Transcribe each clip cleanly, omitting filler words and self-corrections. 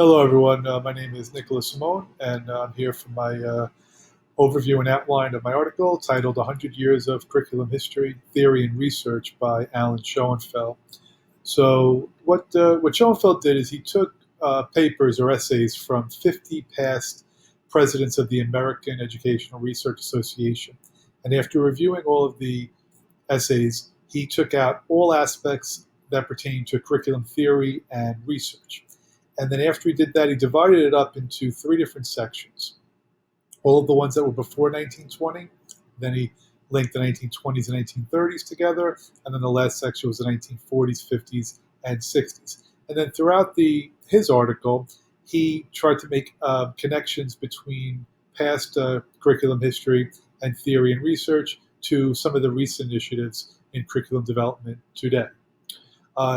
Hello, everyone. My name is Nicholas Simone, and I'm here for my overview and outline of my article titled 100 Years of Curriculum History, Theory, and Research by Alan Schoenfeld. So what Schoenfeld did is he took papers or essays from 50 past presidents of the American Educational Research Association. And after reviewing all of the essays, he took out all aspects that pertain to curriculum theory and research. And then after he did that, he divided it up into three different sections. All of the ones that were before 1920, then he linked the 1920s and 1930s together, and then the last section was the 1940s, 50s, and 60s. And then throughout his article, he tried to make connections between past curriculum history and theory and research to some of the recent initiatives in curriculum development today.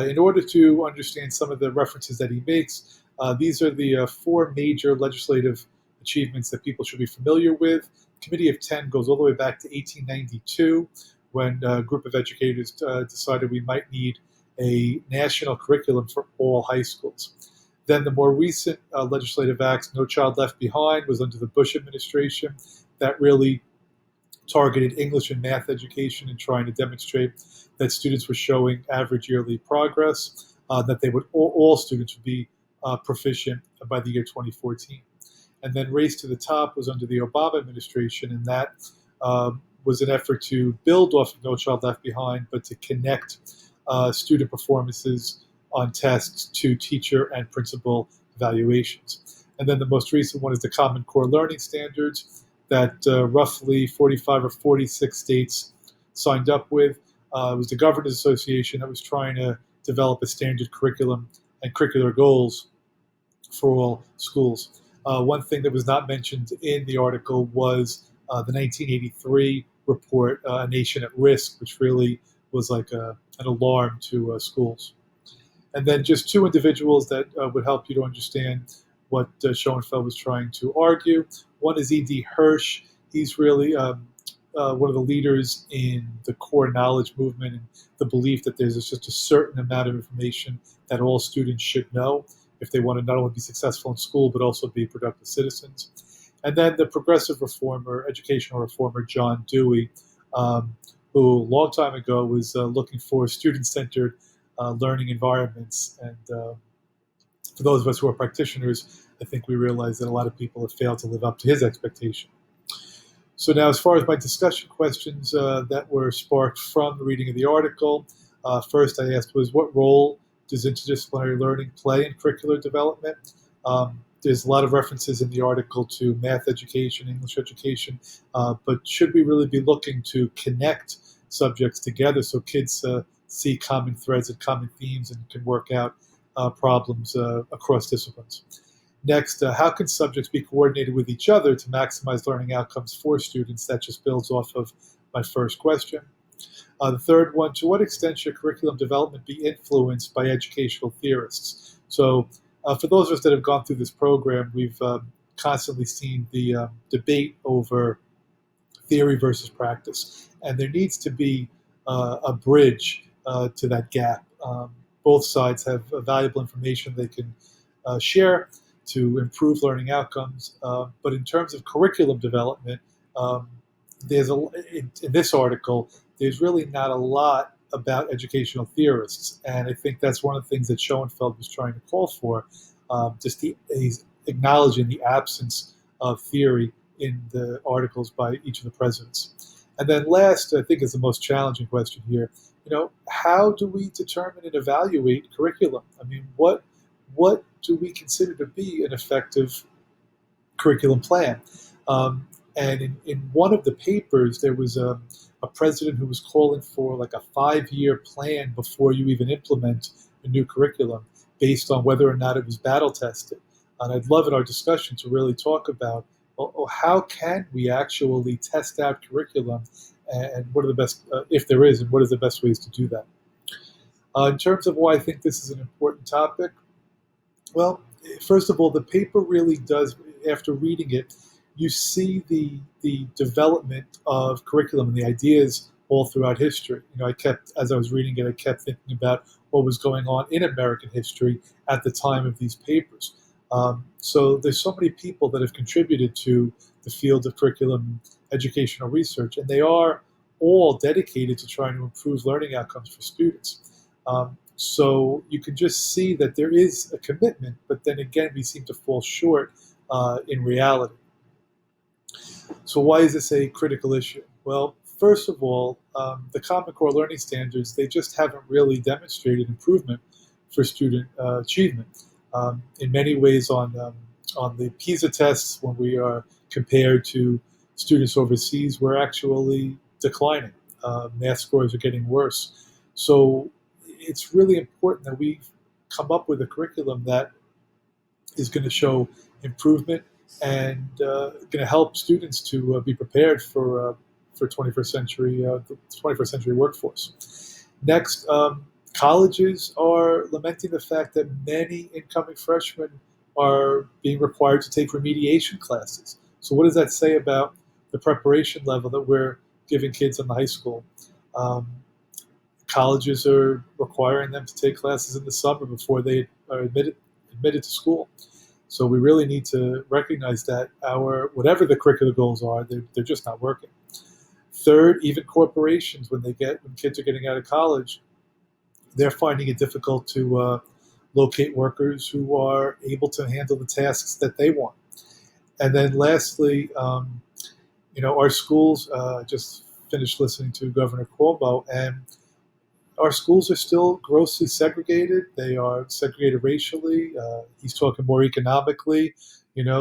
In order to understand some of the references that he makes, these are the four major legislative achievements that people should be familiar with. Committee of 10 goes all the way back to 1892, when a group of educators decided we might need a national curriculum for all high schools. Then the more recent legislative acts, No Child Left Behind, was under the Bush administration. That really targeted English and math education and trying to demonstrate that students were showing average yearly progress, that they would all students would be proficient by the year 2014. And then Race to the Top was under the Obama administration, and that was an effort to build off of No Child Left Behind, but to connect student performances on tests to teacher and principal evaluations. And then the most recent one is the Common Core Learning Standards that roughly 45 or 46 states signed up with. It was the Governors Association that was trying to develop a standard curriculum and curricular goals for all schools. One thing that was not mentioned in the article was the 1983 report, A Nation at Risk, which really was like an alarm to schools. And then just two individuals that would help you to understand what Schoenfeld was trying to argue. One is E.D. Hirsch. He's really one of the leaders in the core knowledge movement and the belief that there's just a certain amount of information that all students should know if they want to not only be successful in school, but also be productive citizens. And then the progressive reformer, educational reformer, John Dewey, who a long time ago was looking for student-centered learning environments. And for those of us who are practitioners, I think we realize that a lot of people have failed to live up to his expectation. So now, as far as my discussion questions that were sparked from the reading of the article, first I asked was, what role does interdisciplinary learning play in curricular development? There's a lot of references in the article to math education, English education, but should we really be looking to connect subjects together so kids see common threads and common themes and can work out problems across disciplines? Next, how can subjects be coordinated with each other to maximize learning outcomes for students? That just builds off of my first question. The third one, to what extent should curriculum development be influenced by educational theorists? So for those of us that have gone through this program, we've constantly seen the debate over theory versus practice. And there needs to be a bridge to that gap. Both sides have valuable information they can share to improve learning outcomes. But in terms of curriculum development, in this article, there's really not a lot about educational theorists. And I think that's one of the things that Schoenfeld was trying to call for, he's acknowledging the absence of theory in the articles by each of the presidents. And then last, I think is the most challenging question here, how do we determine and evaluate curriculum? I mean, what do we consider to be an effective curriculum plan? And in one of the papers, there was a president who was calling for like a 5-year plan before you even implement a new curriculum based on whether or not it was battle tested. And I'd love in our discussion to really talk about, well, how can we actually test out curriculum and what are the best, if there is, and what are the best ways to do that? In terms of why I think this is an important topic, well, first of all, the paper really does, after reading it, you see the development of curriculum and the ideas all throughout history. As I was reading it, I kept thinking about what was going on in American history at the time of these papers. So there's so many people that have contributed to the field of curriculum educational research, and they are all dedicated to trying to improve learning outcomes for students. So you can just see that there is a commitment, but then again, we seem to fall short in reality. So why is this a critical issue? Well, first of all, the Common Core Learning Standards, they just haven't really demonstrated improvement for student achievement. In many ways on the PISA tests, when we are compared to students overseas, we're actually declining. Math scores are getting worse. So it's really important that we come up with a curriculum that is going to show improvement and going to help students to be prepared for 21st century the 21st century workforce. Next, colleges are lamenting the fact that many incoming freshmen are being required to take remediation classes. So, what does that say about the preparation level that we're giving kids in the high school? Um, Colleges are requiring them to take classes in the summer before they are admitted to school. So we really need to recognize that our whatever the curricular goals are, they're just not working. Third, even corporations, when kids are getting out of college, they're finding it difficult to locate workers who are able to handle the tasks that they want. And then lastly, our schools. Just finished listening to Governor Cuomo, and our schools are still grossly segregated. They are segregated racially. He's talking more economically.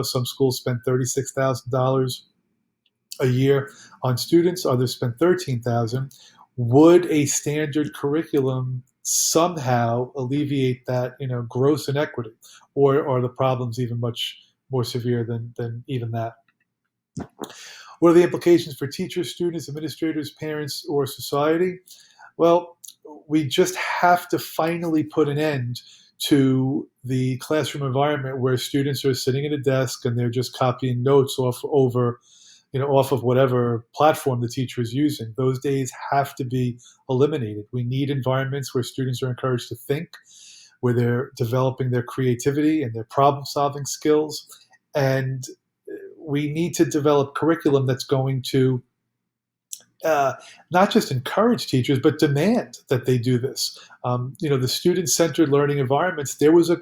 Some schools spend $36,000 a year on students. Others spend 13,000. Would a standard curriculum somehow alleviate that, gross inequity, or are the problems even much more severe than even that? What are the implications for teachers, students, administrators, parents, or society? Well, we just have to finally put an end to the classroom environment where students are sitting at a desk and they're just copying notes off of whatever platform the teacher is using. Those days have to be eliminated. We need environments where students are encouraged to think, where they're developing their creativity and their problem solving skills. And we need to develop curriculum that's going to uh, not just encourage teachers, but demand that they do this. The student-centered learning environments. There was a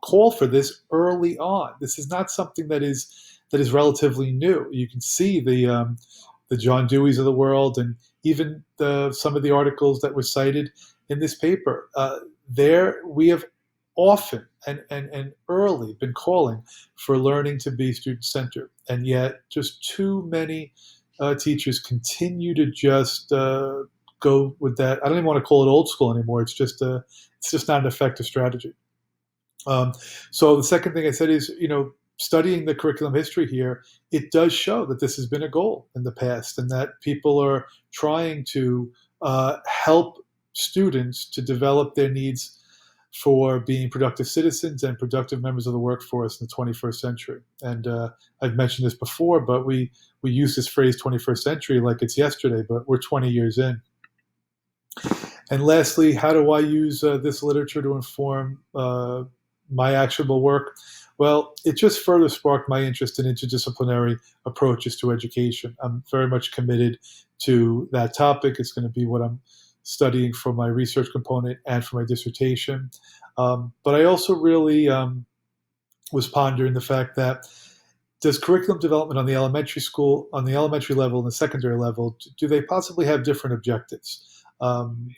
call for this early on. This is not something that is relatively new. You can see the John Deweys of the world, and even some of the articles that were cited in this paper. There, we have often and early been calling for learning to be student-centered, and yet just too many teachers continue to just go with that. I don't even want to call it old school anymore. It's just not an effective strategy. Um, so the second thing I said is, studying the curriculum history here, it does show that this has been a goal in the past, and that people are trying to help students to develop their needs for being productive citizens and productive members of the workforce in the 21st century. And I've mentioned this before, but we use this phrase 21st century like it's yesterday, but we're 20 years in. And lastly, how do I use this literature to inform my actionable work? Well, it just further sparked my interest in interdisciplinary approaches to education. I'm very much committed to that topic. It's going to be what I'm studying for my research component and for my dissertation. But I also really was pondering the fact that, does curriculum development on the elementary level and the secondary level, do they possibly have different objectives?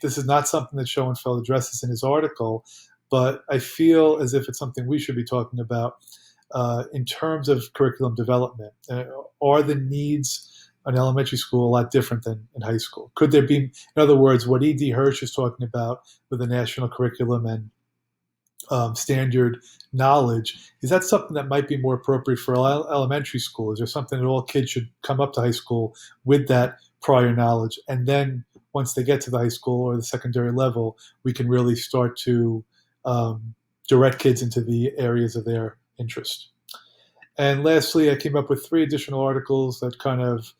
This is not something that Schoenfeld addresses in his article, but I feel as if it's something we should be talking about in terms of curriculum development. Are the needs in elementary school a lot different than in high school? Could there be, in other words, what E.D. Hirsch is talking about with the national curriculum and standard knowledge, is that something that might be more appropriate for elementary school? Is there something that all kids should come up to high school with that prior knowledge, and then once they get to the high school or the secondary level, we can really start to direct kids into the areas of their interest? And lastly, I came up with 3 additional articles that kind of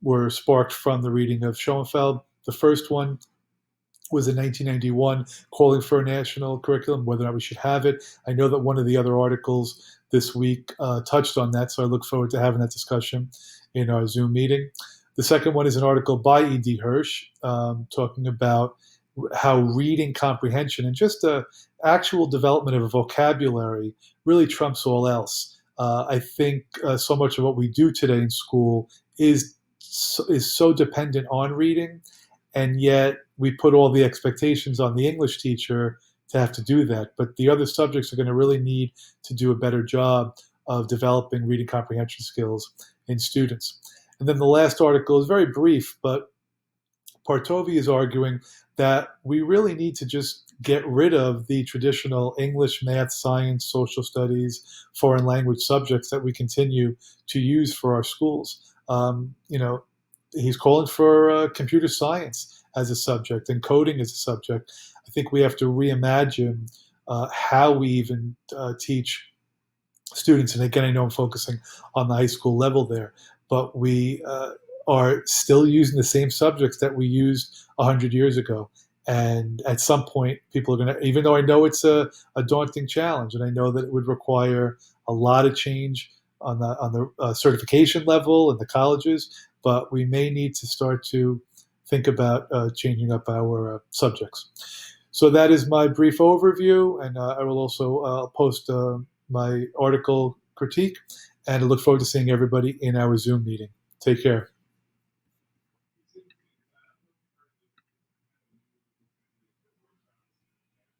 were sparked from the reading of Schoenfeld. The first one was in 1991 calling for a national curriculum, whether or not we should have it. I know that one of the other articles this week touched on that, so I look forward to having that discussion in our Zoom meeting. The second one is an article by E.D. Hirsch talking about how reading comprehension and just the actual development of a vocabulary really trumps all else. I think so much of what we do today in school is so dependent on reading, and yet we put all the expectations on the English teacher to have to do that. But the other subjects are going to really need to do a better job of developing reading comprehension skills in students. And then the last article is very brief, but Partovi is arguing that we really need to just get rid of the traditional English, math, science, social studies, foreign language subjects that we continue to use for our schools. He's calling for computer science as a subject and coding as a subject. I think we have to reimagine how we even teach students. And again, I know I'm focusing on the high school level there, but we are still using the same subjects that we used 100 years ago. And at some point, people are going to, even though I know it's a daunting challenge, and I know that it would require a lot of change on the certification level in the colleges, but we may need to start to think about changing up our subjects. So that is my brief overview, and I will also post my article critique, and I look forward to seeing everybody in our Zoom meeting. Take care.